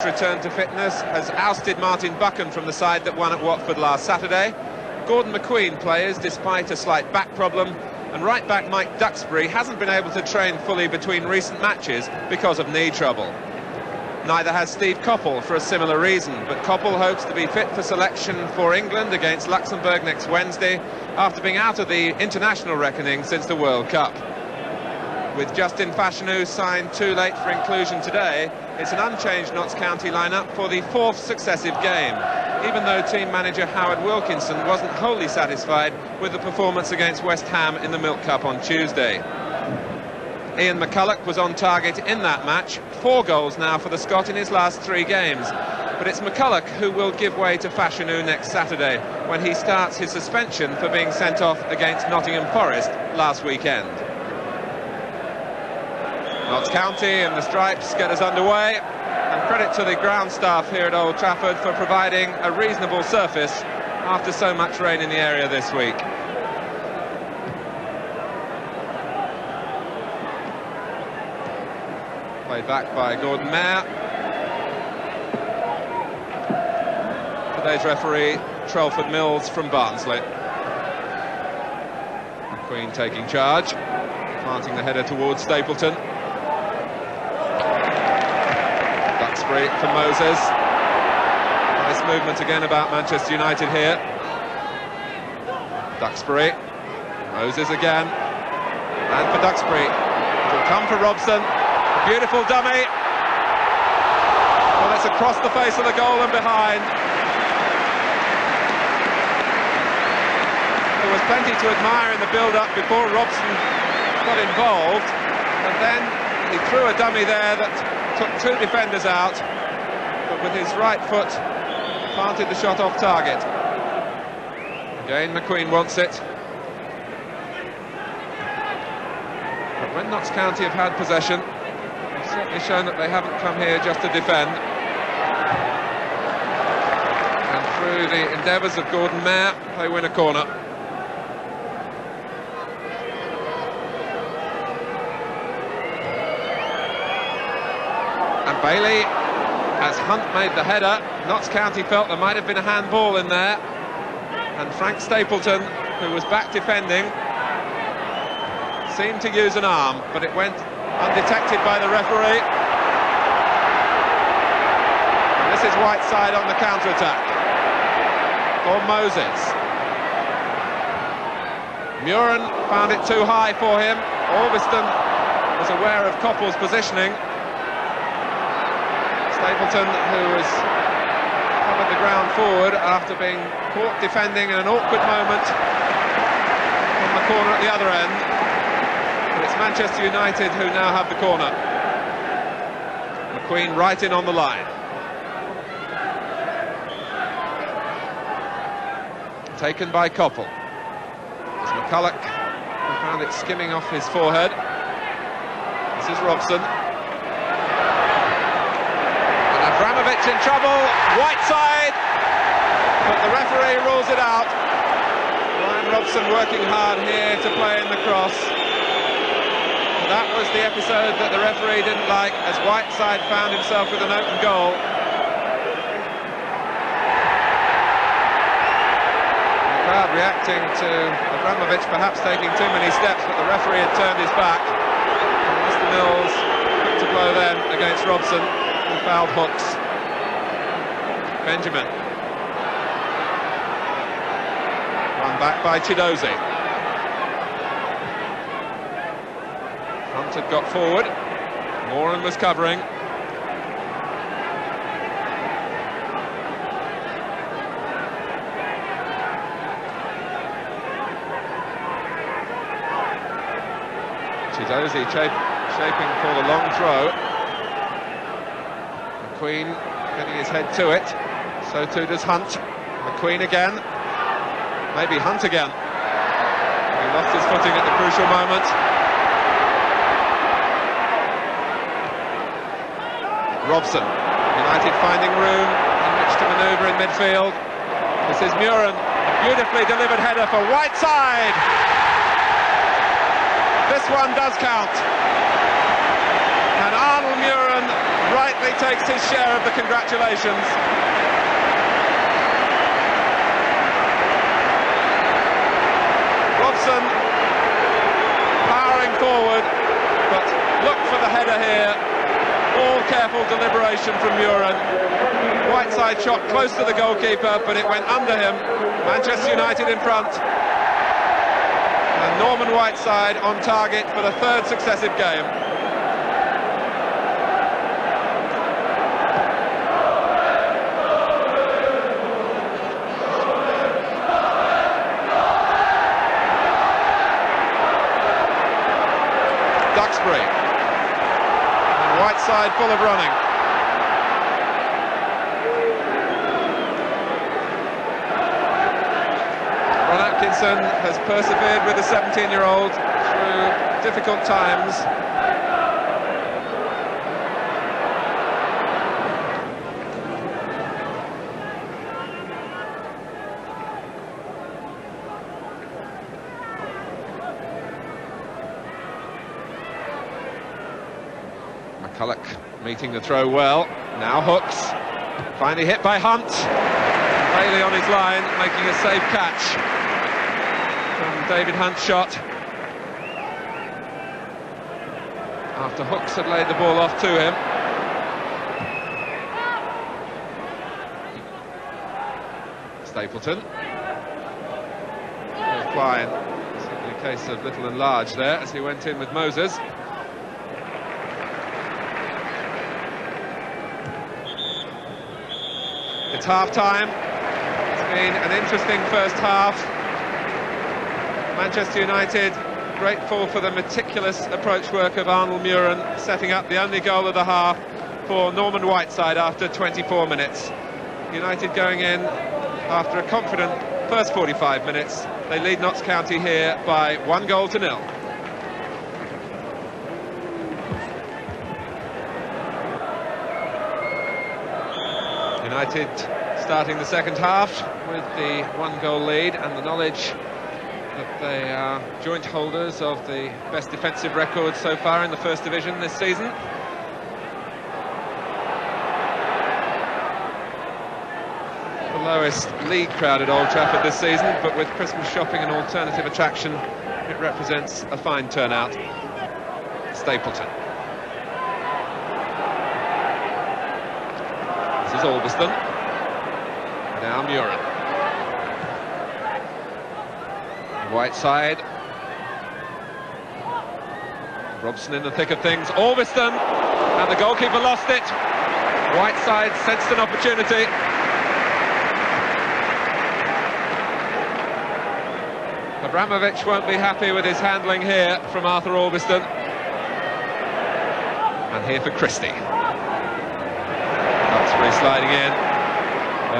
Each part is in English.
Return to fitness has ousted Martin Buchan from the side that won at Watford last Saturday. Gordon McQueen plays despite a slight back problem, and right back Mike Duxbury hasn't been able to train fully between recent matches because of knee trouble. Neither has Steve Coppell for a similar reason, but Coppell hopes to be fit for selection for England against Luxembourg next Wednesday after being out of the international reckoning since the World Cup. With Justin Fashanu signed too late for inclusion today, it's an unchanged Notts County lineup for the fourth successive game, even though team manager Howard Wilkinson wasn't wholly satisfied with the performance against West Ham in the Milk Cup on Tuesday. Ian McCulloch was on target in that match, 4 goals now for the Scot in his last 3 games. But it's McCulloch who will give way to Fashanu next Saturday, when he starts his suspension for being sent off against Nottingham Forest last weekend. Notts County and the Stripes get us underway, and credit to the ground staff here at Old Trafford for providing a reasonable surface after so much rain in the area this week. Played back by Gordon Mayer. Today's referee, Trelford Mills from Barnsley. McQueen taking charge, planting the header towards Stapleton. Duxbury for Moses. Nice movement again about Manchester United here. Duxbury. Moses again. And for Duxbury. It'll come for Robson. Beautiful dummy. Well, it's across the face of the goal and behind. There was plenty to admire in the build-up before Robson got involved. And then he threw a dummy there that took 2 defenders out, but with his right foot planted the shot off target. Again, McQueen wants it. But when Notts County have had possession, they've certainly shown that they haven't come here just to defend. And through the endeavours of Gordon Mayer, they win a corner. And Bailey, as Hunt made the header, Notts County felt there might have been a handball in there, and Frank Stapleton, who was back defending, seemed to use an arm, but it went undetected by the referee. And this is Whiteside on the counter-attack for Moses. Muren found it too high for him. Albiston was aware of Coppell's positioning. Stapleton, who has covered the ground forward after being caught defending in an awkward moment from the corner at the other end. But it's Manchester United who now have the corner. McQueen right in on the line. Taken by Coppell. It's McCulloch who found it skimming off his forehead. This is Robson. Abramovich in trouble, Whiteside, but the referee rules it out. Ryan Robson working hard here to play in the cross. That was the episode that the referee didn't like, as Whiteside found himself with an open goal. The crowd reacting to Abramovich perhaps taking too many steps, but the referee had turned his back. And Mr. Mills quick to blow then against Robson. Fouled hooks. Benjamin. Run back by Chidozie. Hunt had got forward. Moran was covering. Chidozie shaping for the long throw. McQueen getting his head to it, so too does Hunt. McQueen again, maybe Hunt again. He lost his footing at the crucial moment. Robson, United finding room in which to manoeuvre in midfield. This is Muren, a beautifully delivered header for Whiteside. This one does count. And Arnold Muren right rightly takes his share of the congratulations. Robson powering forward, but look for the header here. All careful deliberation from Muren. Whiteside shot close to the goalkeeper, but it went under him. Manchester United in front. And Norman Whiteside on target for the third successive game. Duxbury. And Whiteside full of running. Ron Atkinson has persevered with the 17-year-old through difficult times. McCulloch meeting the throw well. Now Hooks, finally hit by Hunt. Bailey on his line, making a safe catch from David Hunt's shot. After Hooks had laid the ball off to him. Stapleton. There's Klein. Certainly a case of little and large there as he went in with Moses. It's half-time. It's been an interesting first half. Manchester United grateful for the meticulous approach work of Arnold Muren, setting up the only goal of the half for Norman Whiteside after 24 minutes. United going in after a confident first 45 minutes. They lead Notts County here by 1-0. United starting the second half with the 1-goal lead and the knowledge that they are joint holders of the best defensive record so far in the First Division this season. The lowest league crowd at Old Trafford this season, but with Christmas shopping and alternative attraction, it represents a fine turnout. Stapleton. This is Albiston. Now Muren. Whiteside. Robson in the thick of things. Albiston. And the goalkeeper lost it. Whiteside sensed an opportunity. Abramovich won't be happy with his handling here from Arthur Albiston. And here for Christie. Duxbury sliding in,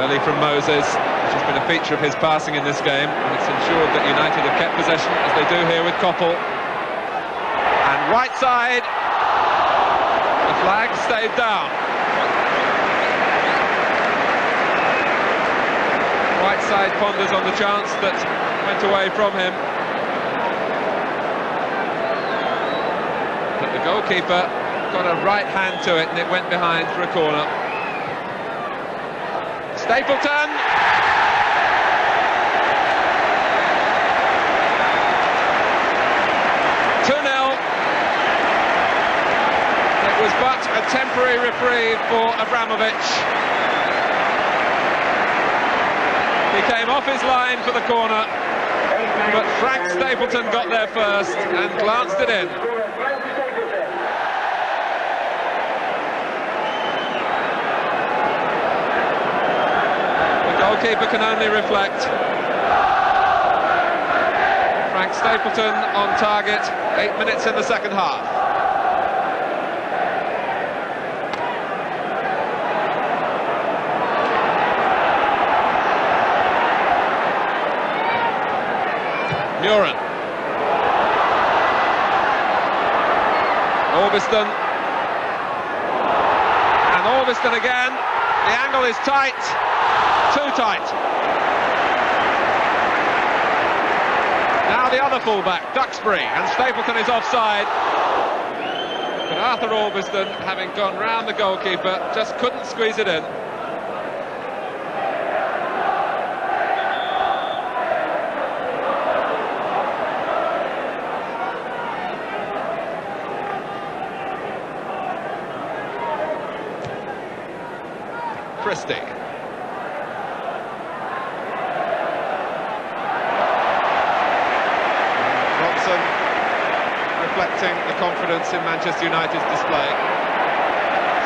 early from Moses, which has been a feature of his passing in this game, and it's ensured that United have kept possession, as they do here with Koppel. And Whiteside, the flag stayed down. Whiteside ponders on the chance that went away from him. But the goalkeeper got a right hand to it and it went behind for a corner. Stapleton! It was but a temporary reprieve for Abramovich. He came off his line for the corner, but Frank Stapleton got there first and glanced it in. Goalkeeper can only reflect. Frank Stapleton on target, 8 minutes in the second half. Muren. Albiston. And Albiston again. The angle is tight. Too tight. Now the other fullback, Duxbury, and Stapleton is offside. But Arthur Albiston, having gone round the goalkeeper, just couldn't squeeze it in. Christie. Robson reflecting the confidence in Manchester United's display.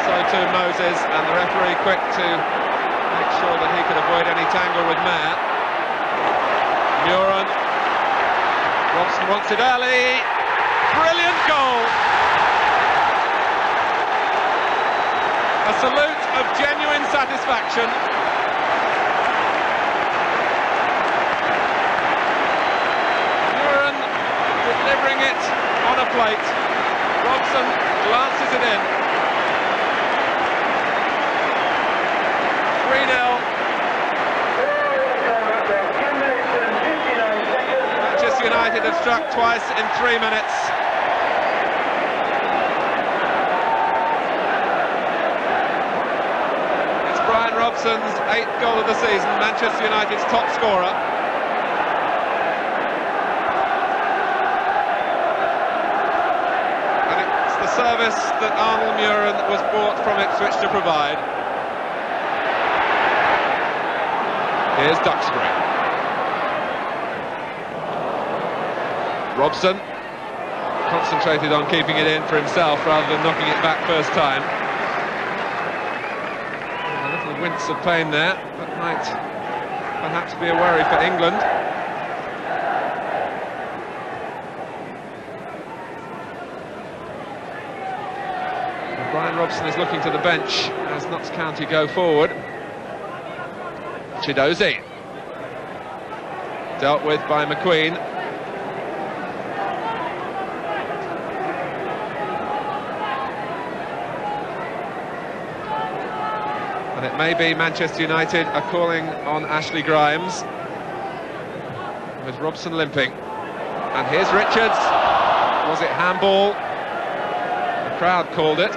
So too Moses, and the referee quick to make sure that he could avoid any tangle with Maher. Muren. Robson wants it early. Brilliant goal! A salute of genuine satisfaction. Muren delivering it on a plate. Robson glances it in. 3-0. Manchester United have struck twice in 3 minutes. Brian Robson's 8th goal of the season, Manchester United's top scorer. And it's the service that Arnold Muren was brought from Ipswich to provide. Here's Duxbury. Robson concentrated on keeping it in for himself rather than knocking it back first time. Wince of pain there, that might perhaps be a worry for England. And Brian Robson is looking to the bench as Notts County go forward. Chidozie. Dealt with by McQueen. And it may be Manchester United are calling on Ashley Grimes, with Robson limping. And here's Richards. Was it handball? The crowd called it.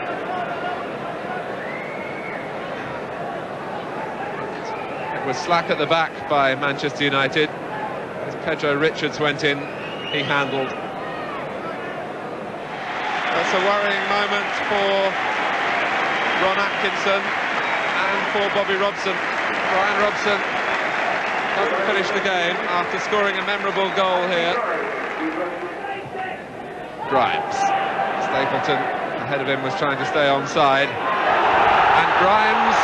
It was slack at the back by Manchester United. As Pedro Richards went in, he handled. That's a worrying moment for Ron Atkinson and for Bobby Robson. Brian Robson doesn't finish the game after scoring a memorable goal here. Grimes. Stapleton ahead of him was trying to stay onside. And Grimes,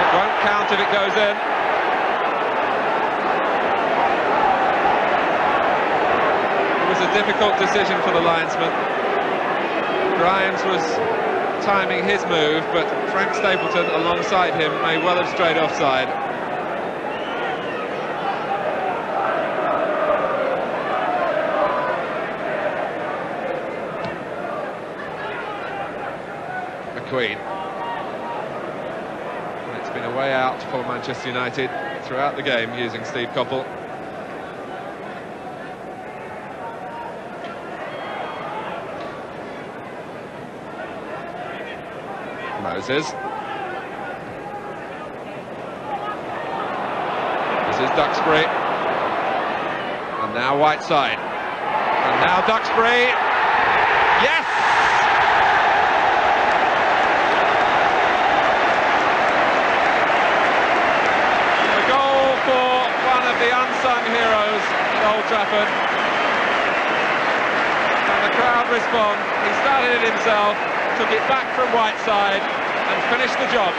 it won't count if it goes in. It was a difficult decision for the linesman. Grimes was timing his move, but Frank Stapleton alongside him may well have strayed offside. McQueen. And it's been a way out for Manchester United throughout the game using Steve Coppell. Moses. This is Duxbury. And now Whiteside. And now Duxbury. Yes! A goal for one of the unsung heroes at Old Trafford. And the crowd respond. He started it himself, took it back from Whiteside and finished the job.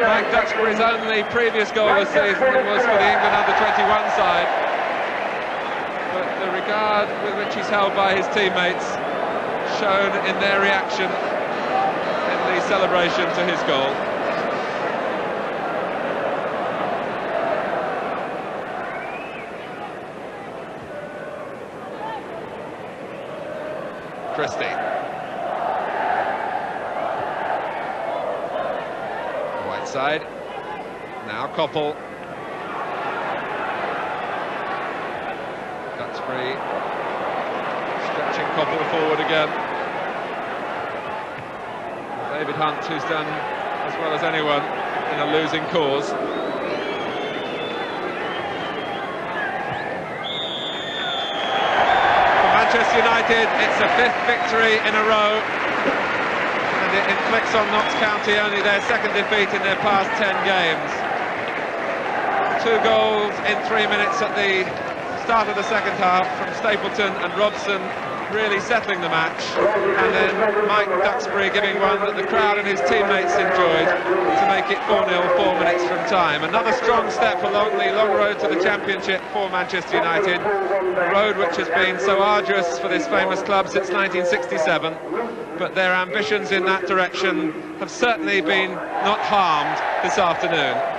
Mike Duxbury's only previous goal this season was for the England under-21 side. But the regard with which he's held by his teammates shown in their reaction in the celebration to his goal. Christie. Whiteside. Now Coppell. That's Duxbury stretching Coppell forward again. David Hunt, who's done as well as anyone in a losing cause. For Manchester United, it's a 5th victory in a row, and it inflicts on Notts County only their 2nd defeat in their past 10 games. 2 goals in 3 minutes at the start of the second half from Stapleton and Robson, really settling the match, and then Mike Duxbury giving one that the crowd and his teammates enjoyed to make it 4-0 4 minutes from time. Another strong step along the long road to the Championship for Manchester United, a road which has been so arduous for this famous club since 1967, but their ambitions in that direction have certainly been not harmed this afternoon.